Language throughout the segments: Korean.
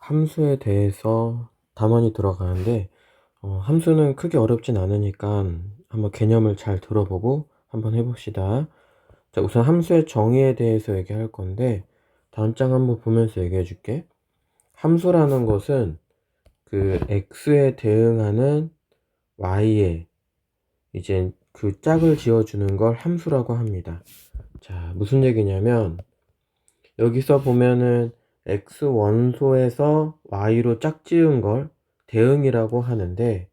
함수에 대해서 담원이 들어가는데 함수는 크게 어렵진 않으니까 한번 개념을 잘 들어보고 한번 해봅시다. 자, 우선 함수의 정의에 대해서 얘기할 건데 다음 장 한번 보면서 얘기해 줄게. 함수라는 것은 그 x에 대응하는 y에 이제 그 짝을 지어주는 걸 함수라고 합니다. 자, 무슨 얘기냐면 여기서 보면은 x 원소에서 y로 짝지은 걸 대응이라고 하는데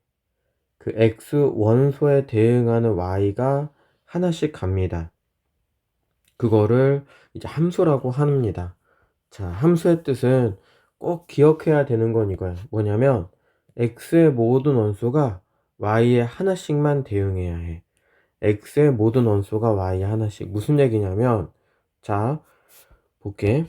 그 x 원소에 대응하는 y가 하나씩 갑니다. 그거를 이제 함수라고 합니다. 자, 함수의 뜻은 꼭 기억해야 되는 건 이거야. 뭐냐면 x의 모든 원소가 y에 하나씩만 대응해야 해. x의 모든 원소가 y에 하나씩. 무슨 얘기냐면 자, 볼게.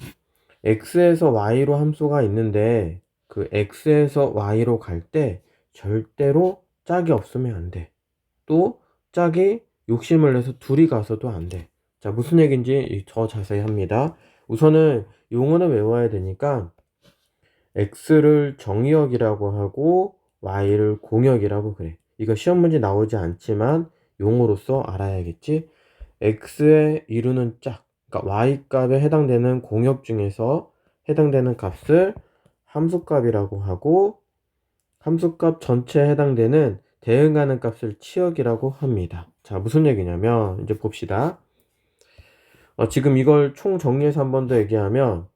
x에서 y로 함수가 있는데 그 x에서 y로 갈 때 절대로 짝이 없으면 안 돼. 또 짝이 욕심을 내서 둘이 가서도 안 돼. 자, 무슨 얘기인지 더 자세히 합니다. 우선은 용어는 외워야 되니까 x를 정의역이라고 하고 y를 공역이라고 그래. 이거 시험 문제 나오지 않지만 용어로서 알아야겠지. x에 이루는 짝, 그러니까 y 값에 해당되는 공역 중에서 해당되는 값을 함수값이라고 하고 함수값 전체에 해당되는 대응하는 값을 치역이라고 합니다. 자, 무슨 얘기냐면 이제 봅시다. 지금 이걸 총 정리해서 한 번 더 얘기하면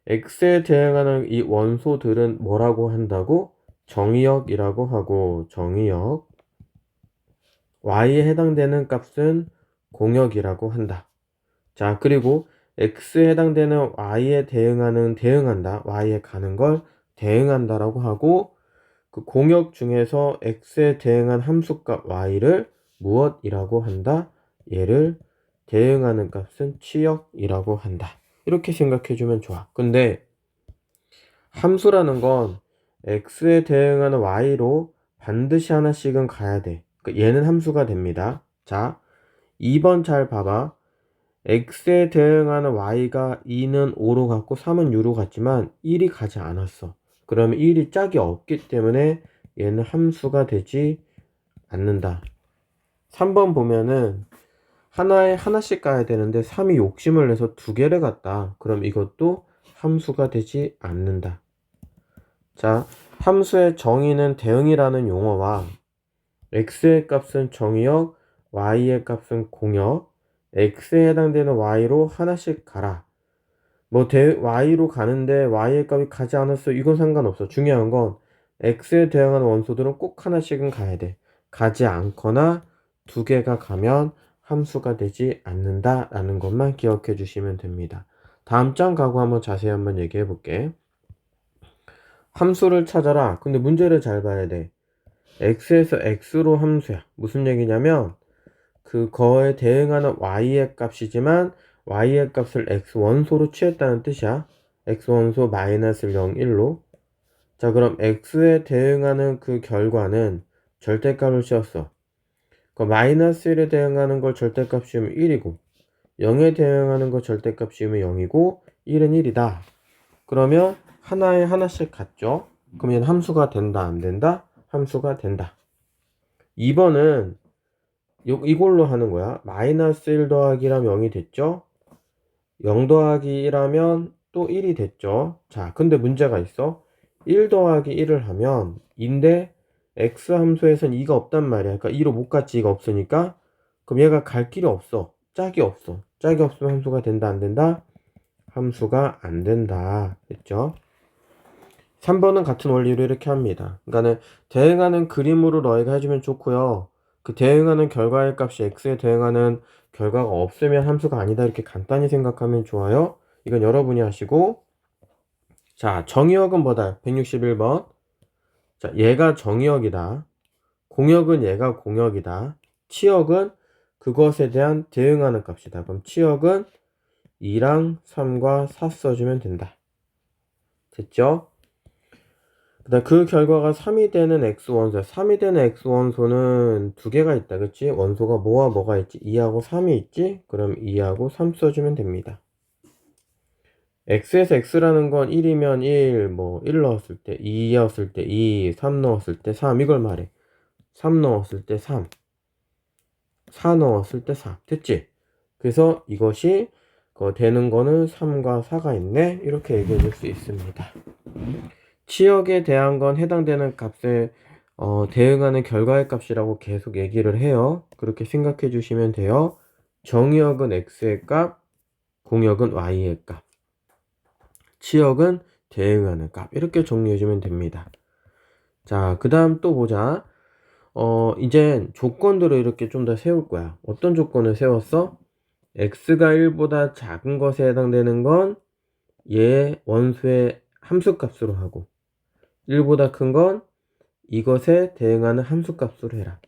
x에 대응하는 이 원소들은 뭐라고 한다고? 정의역이라고 하고 정의역 y에 해당되는 값은 공역이라고 한다. 자, 그리고 x에 해당되는 y에 대응한다. y에 가는 걸 대응한다라고 하고 그 공역 중에서 x에 대응한 함수값 y를 무엇이라고 한다? 얘를 대응하는 값은 치역이라고 한다. 이렇게 생각해 주면 좋아. 근데 함수라는 건 x에 대응하는 y로 반드시 하나씩은 가야 돼. 그러니까 얘는 함수가 됩니다. 자, 2번 잘 봐봐. x에 대응하는 y가 2는 5로 갔고 3은 6로 갔지만 1이 가지 않았어. 그러면 1이 짝이 없기 때문에 얘는 함수가 되지 않는다. 3번 보면은 하나에 하나씩 가야 되는데 3이 욕심을 내서 두 개를 갔다. 그럼 이것도 함수가 되지 않는다. 자, 함수의 정의는 대응이라는 용어와 x의 값은 정의역, y의 값은 공역, x에 해당되는 y로 하나씩 가라. y로 가는데 y의 값이 가지 않았어. 이건 상관없어. 중요한 건 x에 대응하는 원소들은 꼭 하나씩은 가야 돼. 가지 않거나 두 개가 가면 함수가 되지 않는다라는 것만 기억해 주시면 됩니다. 다음 장 가고 한번 자세히 한번 얘기해 볼게. 함수를 찾아라. 근데 문제를 잘 봐야 돼. x에서 x로 함수야. 무슨 얘기냐면 그거에 대응하는 y의 값이지만 y의 값을 x 원소로 취했다는 뜻이야. x 원소 마이너스 0, 1로. 자, 그럼 x에 대응하는 그 결과는 절대값을 씌웠어. 그 마이너스 1에 대응하는 걸 절대값 씌우면 1이고 0에 대응하는 거 절대값 씌우면 0이고 1은 1이다. 그러면 하나에 하나씩 같죠? 그럼 얘는 함수가 된다, 안 된다? 함수가 된다. 2번은 이걸로 하는 거야. 마이너스 1 더하기 1하면 0이 됐죠? 0 더하기 1하면 또 1이 됐죠? 자, 근데 문제가 있어. 1 더하기 1을 하면 2인데 x 함수에선 2가 없단 말이야. 그러니까 2로 못 갔지. 2가 없으니까. 그럼 얘가 갈 길이 없어. 짝이 없어. 짝이 없으면 함수가 된다, 안 된다? 함수가 안 된다. 됐죠? 3번은 같은 원리로 이렇게 합니다. 그러니까는 대응하는 그림으로 너희가 해주면 좋고요. 그 대응하는 결과의 값이 x에 대응하는 결과가 없으면 함수가 아니다. 이렇게 간단히 생각하면 좋아요. 이건 여러분이 하시고, 자, 정의역은 뭐다? 161번. 자, 얘가 정의역이다. 공역은 얘가 공역이다. 치역은 그것에 대한 대응하는 값이다. 그럼 치역은 2랑 3과 4 써주면 된다. 됐죠? 그다음 그 결과가 3이 되는 x원소. 3이 되는 x원소는 두 개가 있다. 그치? 원소가 뭐와 뭐가 있지? 2하고 3이 있지? 그럼 2하고 3 써주면 됩니다. x에서 x라는 건 1이면 1, 뭐 1 넣었을 때 2였을 때 2, 3 넣었을 때 3 이걸 말해. 3 넣었을 때 3, 4 넣었을 때 4. 됐지? 그래서 이것이 되는 거는 3과 4가 있네. 이렇게 얘기해 줄 수 있습니다. 치역에 대한 건 해당되는 값에 대응하는 결과의 값이라고 계속 얘기를 해요. 그렇게 생각해 주시면 돼요. 정의역은 x의 값, 공역은 y의 값, 치역은 대응하는 값. 이렇게 정리해 주면 됩니다. 자, 그 다음 또 보자. 이젠 조건들을 이렇게 좀 더 세울 거야. 어떤 조건을 세웠어? x가 1보다 작은 것에 해당되는 건 얘 원수의 함수값으로 하고 1보다 큰 건 이것에 대응하는 함수값으로 해라.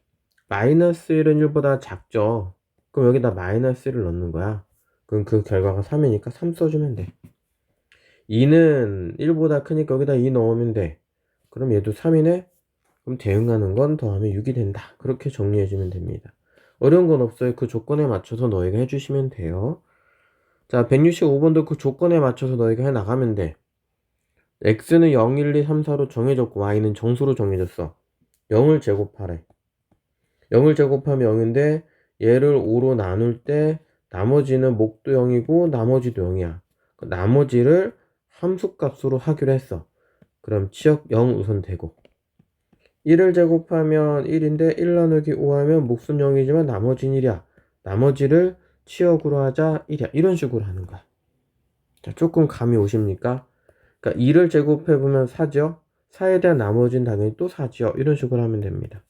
마이너스 1은 1보다 작죠. 그럼 여기다 마이너스 1을 넣는 거야. 그럼 그 결과가 3이니까 3 써주면 돼. 2는 1보다 크니까 여기다 2 넣으면 돼. 그럼 얘도 3이네? 그럼 대응하는 건 더하면 6이 된다. 그렇게 정리해주면 됩니다. 어려운 건 없어요. 그 조건에 맞춰서 너희가 해주시면 돼요. 자, 165번도 그 조건에 맞춰서 너희가 해나가면 돼. x는 0, 1, 2, 3, 4로 정해졌고 y는 정수로 정해졌어. 0을 제곱하래. 0을 제곱하면 0인데 얘를 5로 나눌 때 나머지는 목도 0이고 나머지도 0이야. 그 나머지를 함수값으로 하기로 했어. 그럼 치역 0 우선 되고 1을 제곱하면 1인데 1 나누기 5 하면 몫은 0이지만 나머지는 1이야. 나머지를 치역으로 하자 1이야. 이런 식으로 하는 거야. 자, 조금 감이 오십니까? 그러니까 2를 제곱해보면 4죠. 4에 대한 나머지는 당연히 또 4죠. 이런 식으로 하면 됩니다.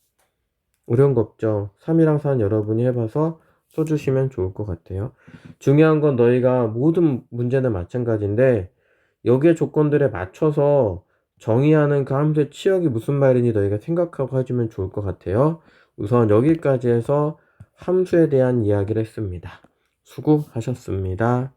어려운 거 없죠. 3이랑 4는 여러분이 해봐서 써주시면 좋을 것 같아요. 중요한 건 너희가 모든 문제는 마찬가지인데 여기에 조건들에 맞춰서 정의하는 그 함수의 치역이 무슨 말인지 너희가 생각하고 해주면 좋을 것 같아요. 우선 여기까지 해서 함수에 대한 이야기를 했습니다. 수고하셨습니다.